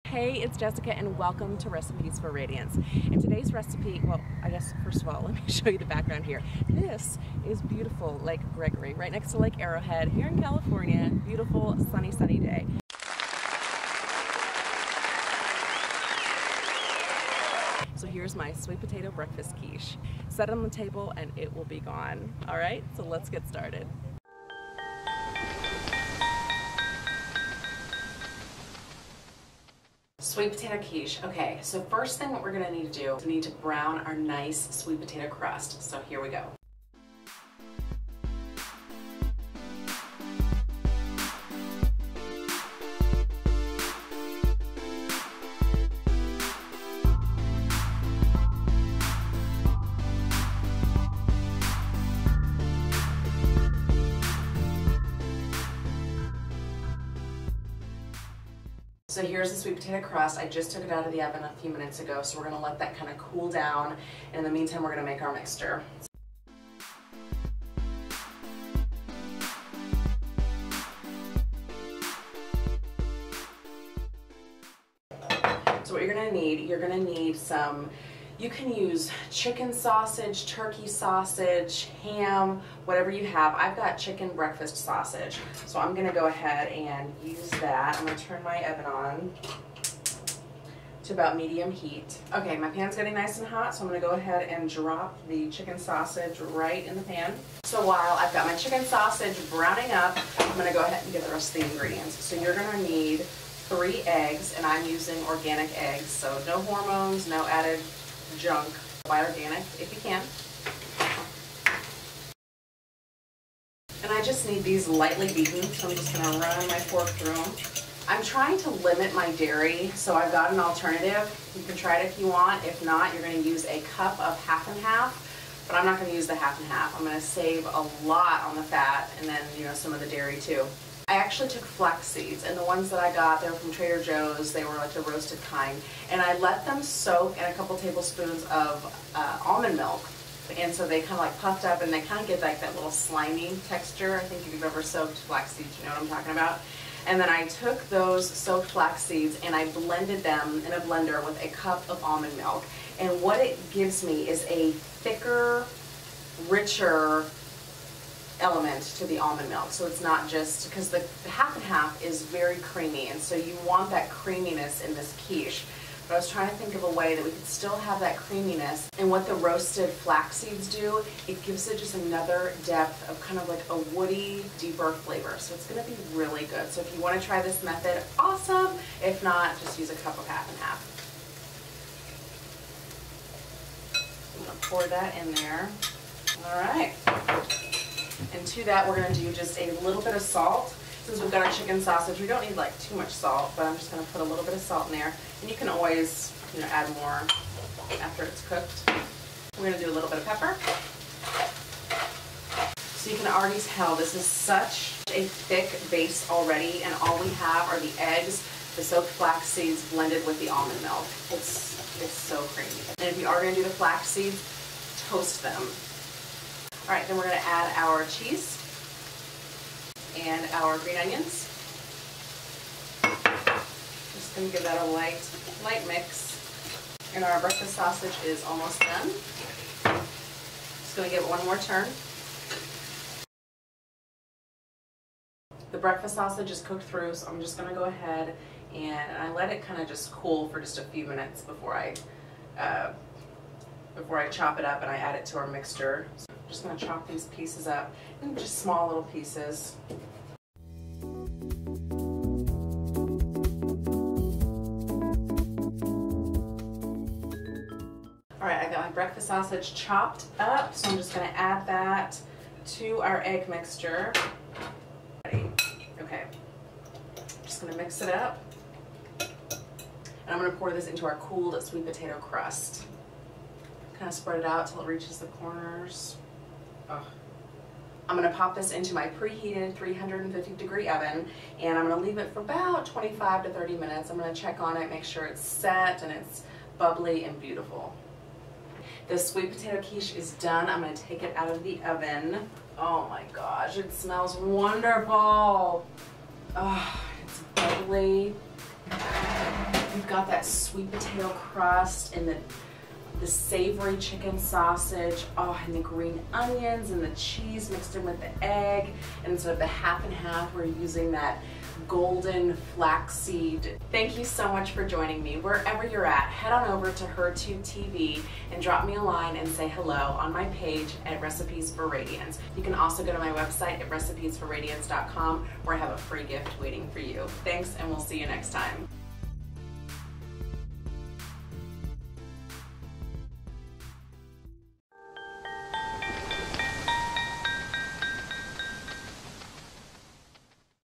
Hey, it's Jessica and welcome to Recipes for Radiance. In today's recipe, well, I guess first of all, let me show you the background here. This is beautiful Lake Gregory, right next to Lake Arrowhead here in California. Beautiful, sunny day. So here's my sweet potato breakfast quiche. Set it on the table and it will be gone. All right, so let's get started. Sweet potato quiche. Okay, so first thing what we're gonna need to do is we need to brown our nice sweet potato crust. So here we go. So here's the sweet potato crust. I just took it out of the oven a few minutes ago, so we're gonna let that kind of cool down. And in the meantime, we're gonna make our mixture. So what you're gonna need some, you can use chicken sausage, turkey sausage, ham, whatever you have. I've got chicken breakfast sausage. So I'm gonna go ahead and use that. I'm gonna turn my oven on to about medium heat. Okay, my pan's getting nice and hot, so I'm gonna go ahead and drop the chicken sausage right in the pan. So while I've got my chicken sausage browning up, I'm gonna go ahead and get the rest of the ingredients. So you're gonna need 3 eggs, and I'm using organic eggs, so no hormones, no added junk. Buy organic if you can. And I just need these lightly beaten, so I'm just going to run my fork through them. I'm trying to limit my dairy, so I've got an alternative. You can try it if you want. If not, you're going to use a cup of half and half, but I'm not going to use the half and half. I'm going to save a lot on the fat and then, you know, some of the dairy too. I actually took flax seeds, and the ones that I got, they were from Trader Joe's. They were like the roasted kind, and I let them soak in a couple tablespoons of almond milk, and so they kind of like puffed up, and they kind of get like that little slimy texture. I think if you've ever soaked flax seeds, you know what I'm talking about. And then I took those soaked flax seeds and I blended them in a blender with a cup of almond milk, and what it gives me is a thicker, richer element to the almond milk. So it's not just, because the half and half is very creamy, and so you want that creaminess in this quiche. But I was trying to think of a way that we could still have that creaminess, and what the roasted flax seeds do, it gives it just another depth of kind of like a woody, deeper flavor. So it's going to be really good. So if you want to try this method, awesome. If not, just use a cup of half and half. I'm going to pour that in there. All right. And to that, we're going to do just a little bit of salt. Since we've got our chicken sausage, we don't need like too much salt, but I'm just going to put a little bit of salt in there. And you can always, you know, add more after it's cooked. We're going to do a little bit of pepper. So you can already tell this is such a thick base already, and all we have are the eggs, the soaked flax seeds blended with the almond milk. It's so creamy. And if you are going to do the flax seeds, toast them. All right, then we're going to add our cheese and our green onions. Just going to give that a light mix. And our breakfast sausage is almost done. Just going to give it one more turn. The breakfast sausage is cooked through, so I'm just going to go ahead and I let it kind of just cool for just a few minutes before I chop it up and I add it to our mixture. So I'm just going to chop these pieces up in just small little pieces. Alright, I got my breakfast sausage chopped up, so I'm just going to add that to our egg mixture. Ready? Okay. I'm just going to mix it up. And I'm going to pour this into our cooled sweet potato crust. Kind of spread it out till it reaches the corners. Oh. I'm going to pop this into my preheated 350-degree oven, and I'm going to leave it for about 25 to 30 minutes. I'm going to check on it, make sure it's set and it's bubbly and beautiful. The sweet potato quiche is done. I'm going to take it out of the oven. Oh my gosh, it smells wonderful. Oh, it's bubbly. You've got that sweet potato crust and the savory chicken sausage, oh, and the green onions and the cheese mixed in with the egg. And instead of the half and half, we're using that golden flaxseed. Thank you so much for joining me. Wherever you're at, head on over to HerTube TV and drop me a line and say hello on my page at Recipes for Radiance. You can also go to my website at recipesforradiance.com where I have a free gift waiting for you. Thanks, and we'll see you next time.